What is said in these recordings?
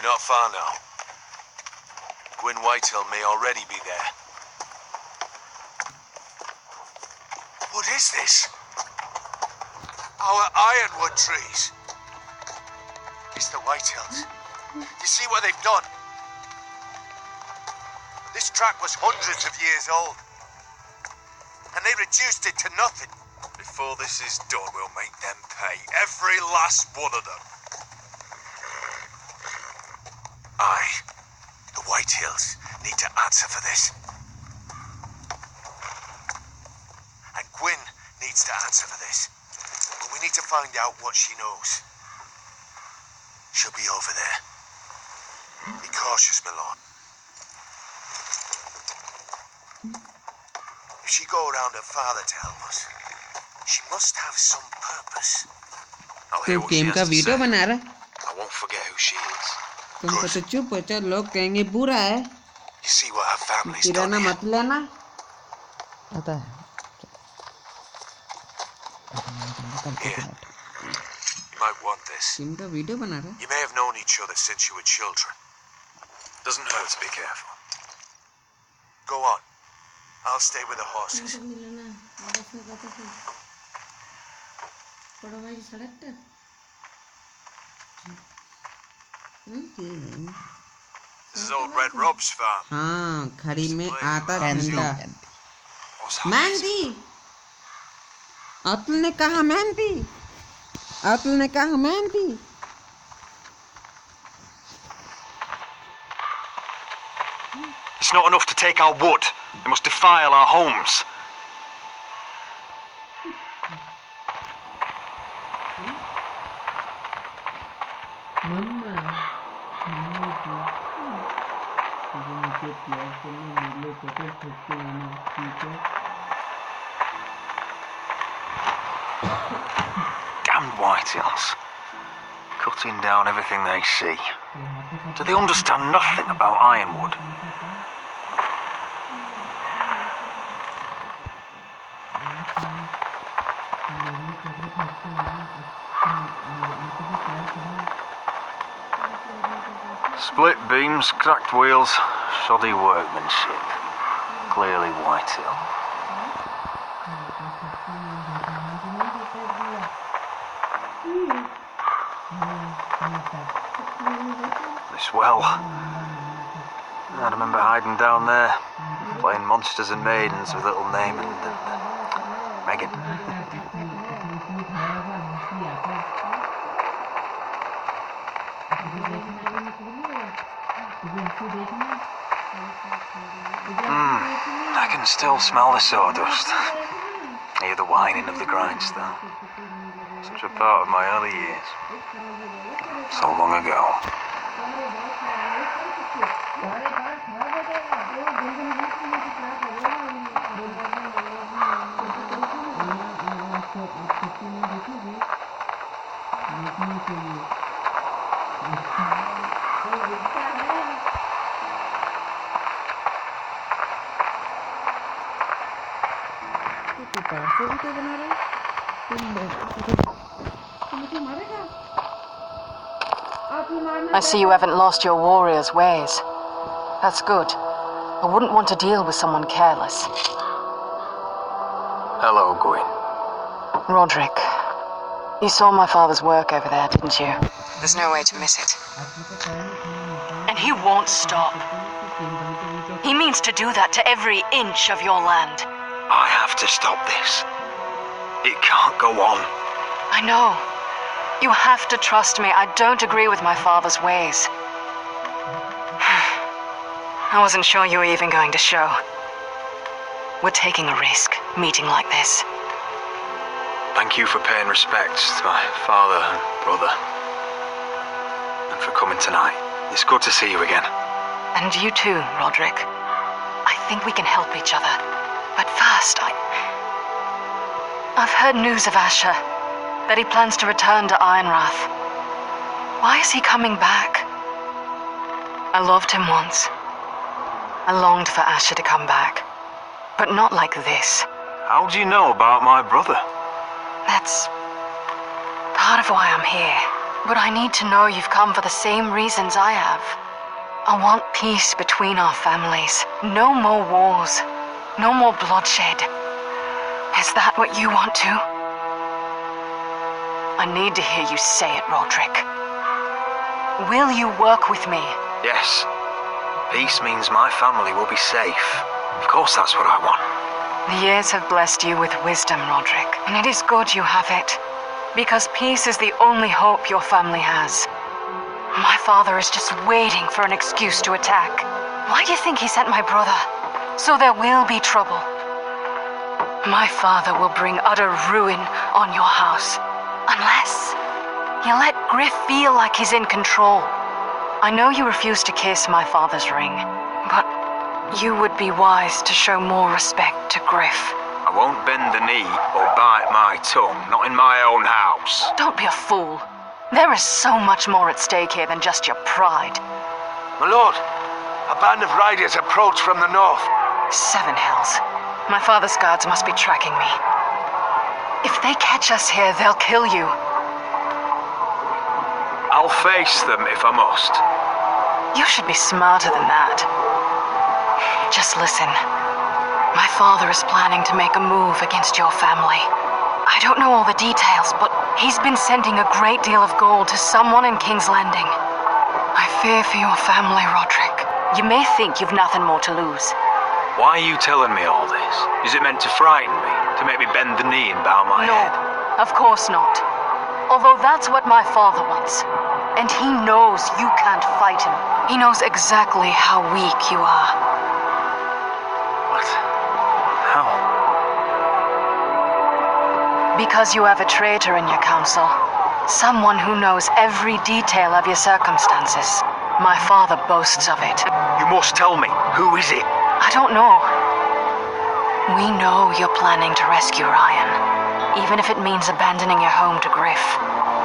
We're not far now. Gwyn Whitehill may already be there. What is this? Our ironwood trees. It's the Whitehills. You see what they've done? This track was hundreds of years old. And they reduced it to nothing. Before this is done, we'll make them pay. Every last one of them. The Whitehills, need to answer for this. And Gwyn needs to answer for this. But we need to find out what she knows. She'll be over there. Be cautious, my lord. If she go around her father to help us, she must have some purpose. I'll hear तो what she game has का to video say. बना रहा I won't forget who she is. तुमको तो चुप हो जाओ लोग कहेंगे बुरा है You see what her family's done kirana here. मत लेना आता है Here. You might want this. Game का वीडियो बना रहा You may have known each other since you were children. Doesn't hurt to be careful. Go on. I'll stay with the horses. This is old Red Rob's farm. हाँ खड़ी में आता झंडा What's happening? Mehndi Atul ने कहा मेहंदी अतुल ने कहा mehndi It's not enough to take our wood. They must defile our homes. Damned Whitehills. Cutting down everything they see. Do they understand nothing about ironwood? Split beams, cracked wheels, shoddy workmanship. Clearly Whitehill. This well. I remember hiding down there, playing monsters and maidens with little Naaman and Megan. I can still smell the sawdust. Hear the whining of the grindstone. Such a part of my early years. So long ago. I see you haven't lost your warrior's ways. That's good. I wouldn't want to deal with someone careless. Hello, Gwyn. Roderick, you saw my father's work over there, didn't you? There's no way to miss it. And he won't stop. He means to do that to every inch of your land. I have to stop this. It can't go on. I know. You have to trust me. I don't agree with my father's ways. I wasn't sure you were even going to show. We're taking a risk, meeting like this. Thank you for paying respects to my father and brother. And for coming tonight. It's good to see you again. And you too, Roderick. I think we can help each other. But first, I've heard news of Asher. That he plans to return to Ironrath. Why is he coming back? I loved him once. I longed for Asher to come back. But not like this. How do you know about my brother? That's part of why I'm here. But I need to know you've come for the same reasons I have. I want peace between our families. No more wars. No more bloodshed. Is that what you want too? I need to hear you say it, Roderick. Will you work with me? Yes. Peace means my family will be safe. Of course that's what I want. The years have blessed you with wisdom, Roderick, and it is good you have it. Because peace is the only hope your family has. My father is just waiting for an excuse to attack. Why do you think he sent my brother? So there will be trouble. My father will bring utter ruin on your house. Unless you let Griff feel like he's in control. I know you refuse to kiss my father's ring, but you would be wise to show more respect to Griff. I won't bend the knee or bite my tongue, not in my own house. Don't be a fool. There is so much more at stake here than just your pride. My lord, a band of riders approach from the north. Seven hells. My father's guards must be tracking me. If they catch us here, they'll kill you. I'll face them if I must. You should be smarter than that. Just listen. My father is planning to make a move against your family. I don't know all the details, but he's been sending a great deal of gold to someone in King's Landing. I fear for your family, Roderick. You may think you've nothing more to lose. Why are you telling me all this? Is it meant to frighten me? To make me bend the knee and bow my No, head? of course not. Although that's what my father wants. And he knows you can't fight him. He knows exactly how weak you are. What? How? Because you have a traitor in your council. Someone who knows every detail of your circumstances. My father boasts of it. You must tell me. Who is it? I don't know. We know you're planning to rescue Ryan, even if it means abandoning your home to Griff.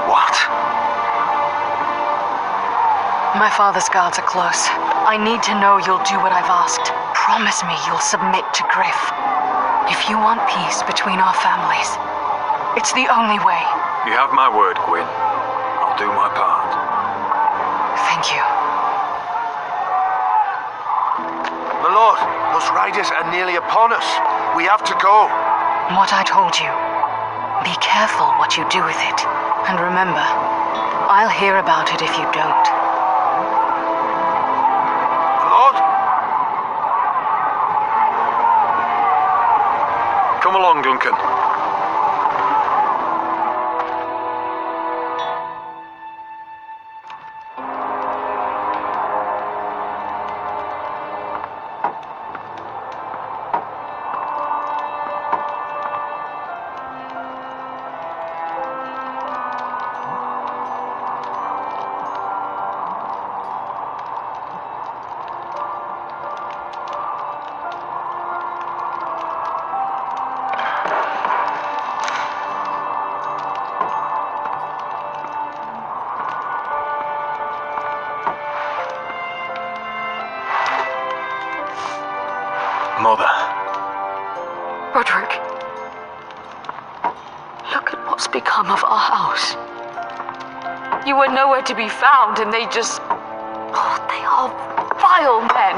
What? My father's guards are close. I need to know you'll do what I've asked. Promise me you'll submit to Griff. If you want peace between our families, it's the only way. You have my word, Gwyn. I'll do my part. Thank you. My lord, those riders are nearly upon us. We have to go. What I told you. Be careful what you do with it. And remember, I'll hear about it if you don't. My lord? Come along, Duncan. Mother. Roderick. Look at what's become of our house. You were nowhere to be found, and they just... Oh, they are vile men.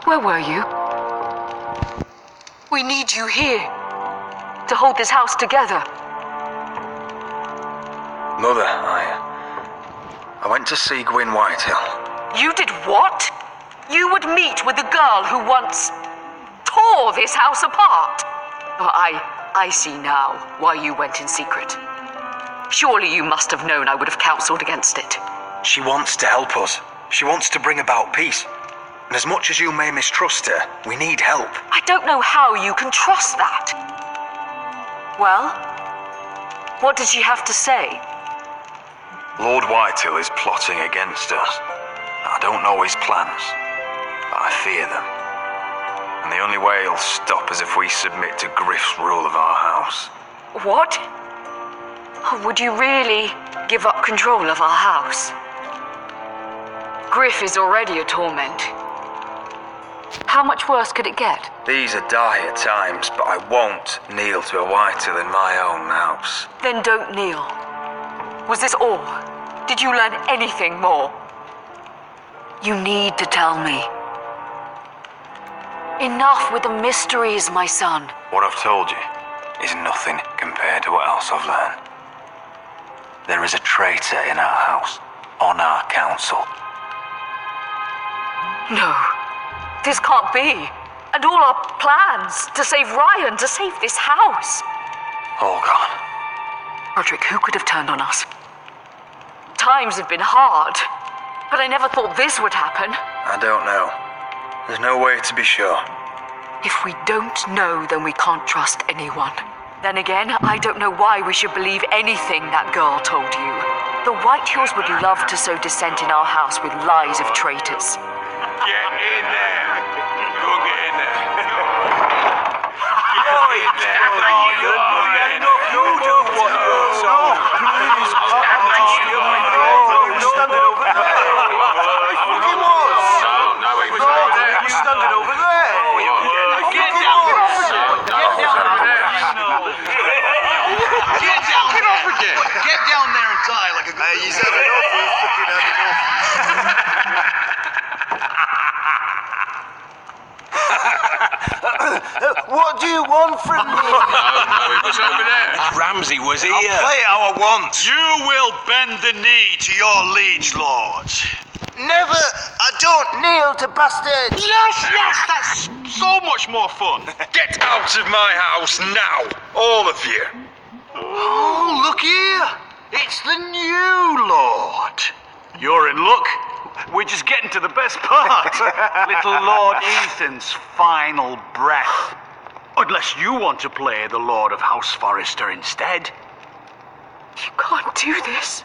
Where were you? We need you here to hold this house together. Mother, I went to see Gwyn Whitehill. You did what? You would meet with the girl who once tore this house apart. Oh, I see now why you went in secret. Surely you must have known I would have counseled against it. She wants to help us. She wants to bring about peace. And as much as you may mistrust her, we need help. I don't know how you can trust that. Well, what did she have to say? Lord Whitehill is plotting against us. I don't know his plans, but I fear them. And the only way he'll stop is if we submit to Griff's rule of our house. What? Would you really give up control of our house? Griff is already a torment. How much worse could it get? These are dire times, but I won't kneel to a Whitehall in my own house. Then don't kneel. Was this all? Did you learn anything more? You need to tell me. Enough with the mysteries, my son. What I've told you is nothing compared to what else I've learned. There is a traitor in our house, on our council. No, this can't be. And all our plans to save Ryan, to save this house. All gone. Roderick, who could have turned on us? Times have been hard, but I never thought this would happen. I don't know. There's no way to be sure. If we don't know, then we can't trust anyone. Then again, I don't know why we should believe anything that girl told you. The Whitehills would love to sow dissent in our house with lies of traitors. Get in there. Go get in there. Get in there. You do what you're told. Please. Standing over there. He was. No, he was over there. You standing over there. Get down there. Get down there. Get down there. Get off again. Get down there and die like a good Hey, he's had enough. He's fucking had enough. What do you want from me? No, it was over there. Ramsay was here. I'll play how I want. You will bend the knee to your liege lord. Never. I don't kneel to bastards. Yes, that's so much more fun. Get out of my house now, all of you. Oh, look here. It's the new lord. You're in luck. We're just getting to the best part. Little Lord Ethan's final breath. Unless you want to play the Lord of House Forrester instead. You can't do this.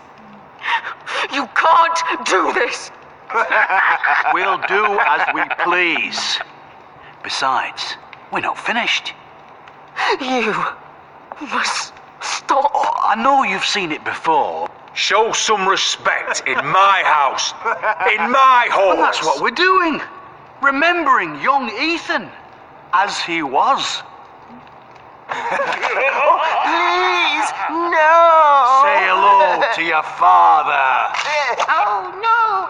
You can't do this. We'll do as we please. Besides, we're not finished. You must stop. Oh, I know you've seen it before. Show some respect in my house. In my home. Well, that's what we're doing. Remembering young Ethan as he was. Please, no. Say hello to your father. Oh no,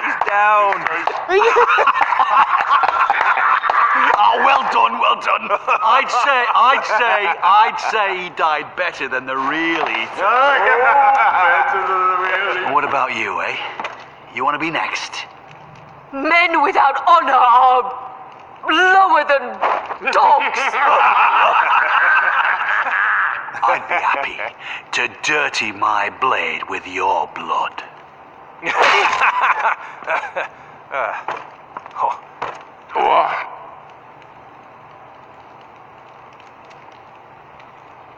He's down. Oh, well done, well done. I'd say he died better than the real Ethan. What about you, eh? You want to be next? Men without honor are lower than dogs. I'd be happy to dirty my blade with your blood.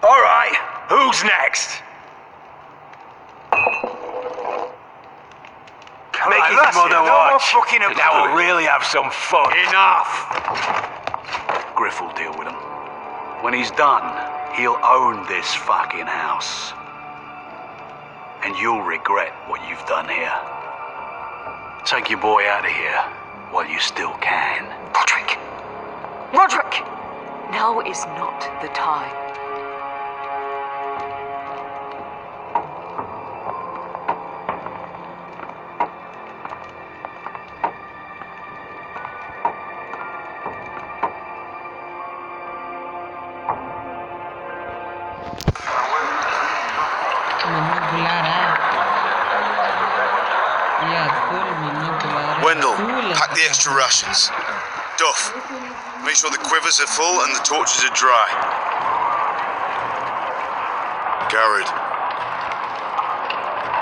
All right, who's next? Make his mother watch. Now we'll really have some fun. Enough. Griff will deal with him. When he's done, he'll own this fucking house. And you'll regret what you've done here. Take your boy out of here while you still can. Roderick. Roderick! Now is not the time. Mummy बुला रहा है ये school mummy बुला रहा है Wendell, school pack the extra rations. Duff, make sure the quivers are full and the torches are dry. Garrett.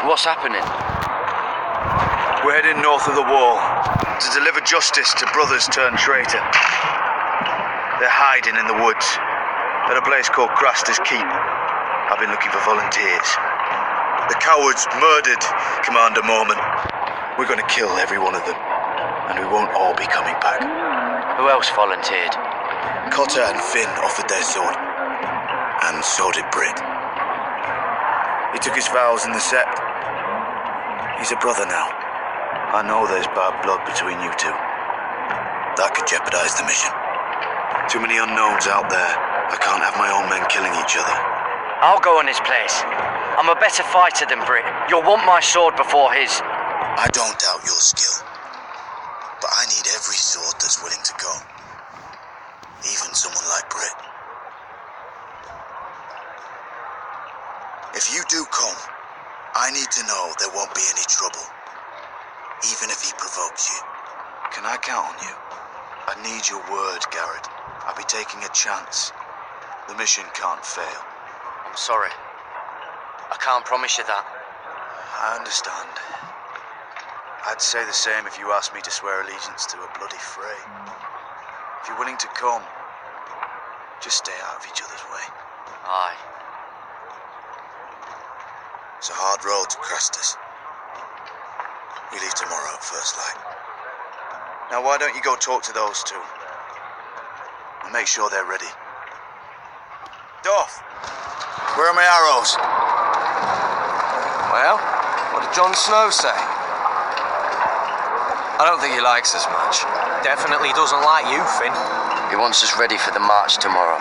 What's happening? We're heading north of the wall to deliver justice to brothers turned traitor. They're hiding in the woods at a place called Craster's Keep. I've been looking for volunteers. The cowards murdered Commander Mormon. We're going to kill every one of them, and we won't all be coming back. Who else volunteered? Cotter and Finn offered their sword. and so did Brit. He took his vows in the Sept. He's a brother now. I know there's bad blood between you two. That could jeopardize the mission. Too many unknowns out there. I can't have my own men killing each other. I'll go in his place. I'm a better fighter than Brit. You'll want my sword before his. I don't doubt your skill. But I need every sword that's willing to go. Even someone like Brit. If you do come, I need to know there won't be any trouble. Even if he provokes you. Can I count on you? I need your word, Garrett. I'll be taking a chance. The mission can't fail. I'm sorry. I can't promise you that. I understand. I'd say the same if you asked me to swear allegiance to a bloody fray. If you're willing to come, just stay out of each other's way. Aye. It's a hard road to Crastus. We leave tomorrow at first light. Now why don't you go talk to those two? And make sure they're ready. Doff, where are my arrows? Well, what did Jon Snow say? I don't think he likes us much. Definitely doesn't like you, Finn. He wants us ready for the march tomorrow.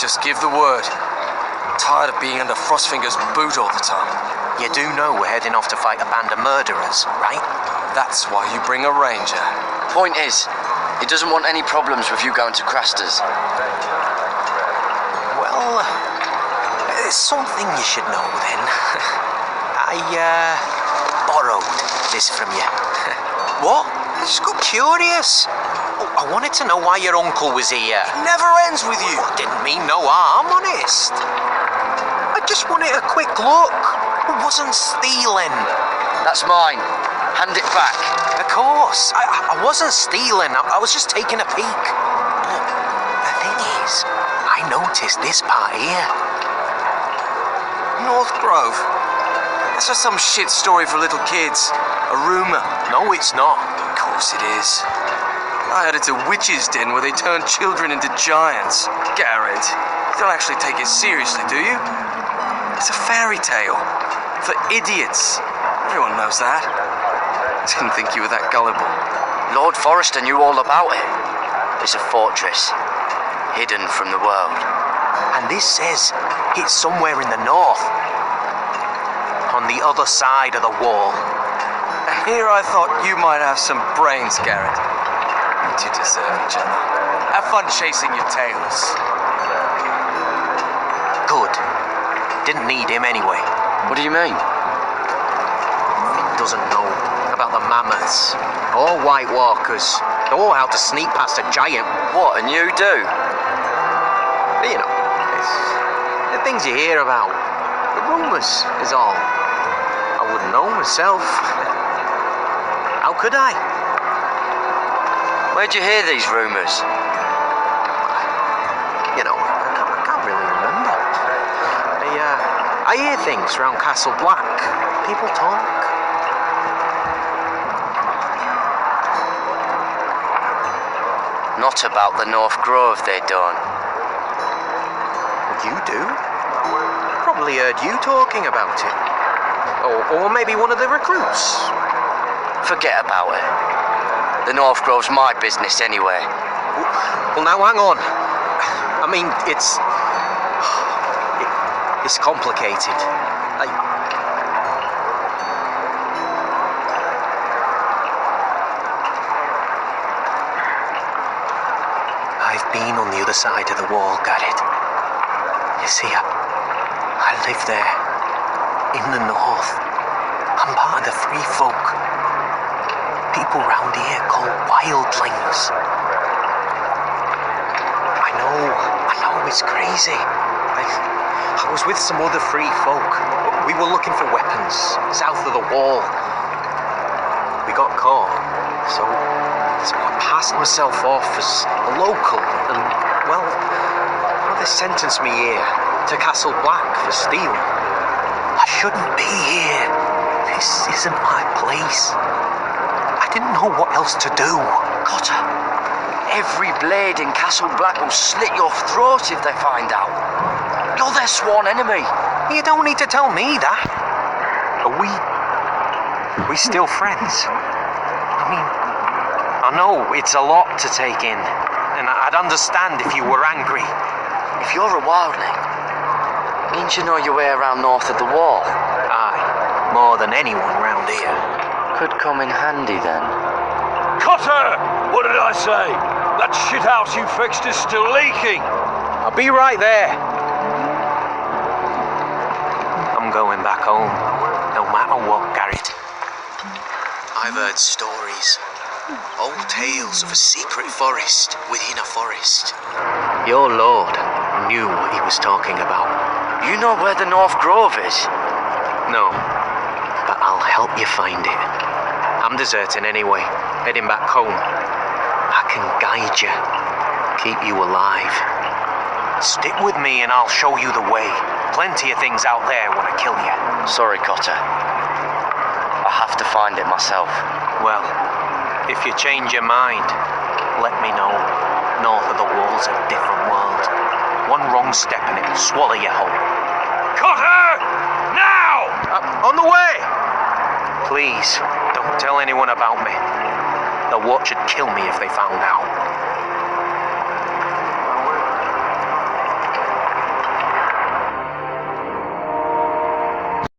Just give the word. I'm tired of being under Frostfinger's boot all the time. You do know we're heading off to fight a band of murderers, right? That's why you bring a ranger. Point is, he doesn't want any problems with you going to Crastus. Well, there's something you should know then. I borrowed this from you. What? I just got curious. Oh, I wanted to know why your uncle was here. It never ends with you. Didn't mean no harm, honest. I just wanted a quick look. I wasn't stealing. That's mine. Hand it back. Of course. I wasn't stealing. I was just taking a peek. But the thing is, I noticed this part here. North Grove. That's just some shit story for little kids. A rumor. No, it's not. Of course it is. I heard it's a witch's den where they turn children into giants. Garrett, you don't actually take it seriously, do you? It's a fairy tale. For idiots. Everyone knows that. Didn't think you were that gullible. Lord Forrester knew all about it. It's a fortress, hidden from the world. And this says it's somewhere in the north. On the other side of the wall. And here I thought you might have some brains, Garrett. You two deserve each other. Have fun chasing your tails. Good. Didn't need him anyway. What do you mean? Doesn't know about the mammoths or White Walkers or how to sneak past a giant. What, and you do? You know, it's the things you hear about. The rumours is all. I wouldn't know myself. How could I? Where'd you hear these rumours? You know, I can't really remember. I hear things around Castle Black. People talk. Not about the North Grove, they don't. You do? Probably heard you talking about it. Or maybe one of the recruits. Forget about it. The North Grove's my business anyway. Well, now hang on. I mean, it's complicated. I've been on the other side of the wall, Garrett. You see, I live there, in the north. I'm part of the free folk. People round here called wildlings. I know it's crazy. I was with some other free folk. We were looking for weapons south of the wall. We got caught, so I passed myself off as a local, and well, they sentenced me here to Castle Black for stealing. I shouldn't be here. This isn't my place. I didn't know what else to do. Cotter, every blade in Castle Black will slit your throat if they find out. You're their sworn enemy. You don't need to tell me that. Are we still friends? I mean, I know it's a lot to take in, and I'd understand if you were angry. If you're a wildling, means you know your way around north of the wall. Aye, more than anyone round here. Could come in handy then. Cutter! What did I say? That shithouse you fixed is still leaking. I'll be right there. I'm going back home, no matter what, Garrett. I've heard stories. Old tales of a secret forest within a forest. Your lord knew what he was talking about. You know where the North Grove is? No, but I'll help you find it. I'm deserting anyway, heading back home. I can guide you, keep you alive. Stick with me and I'll show you the way. Plenty of things out there when I kill you. Sorry, Cotter. I have to find it myself. Well, if you change your mind, let me know. North of the wall's a different world. One wrong step and it'll swallow you whole. Cutter! Now! On the way! Please, don't tell anyone about me. The watch would kill me if they found out.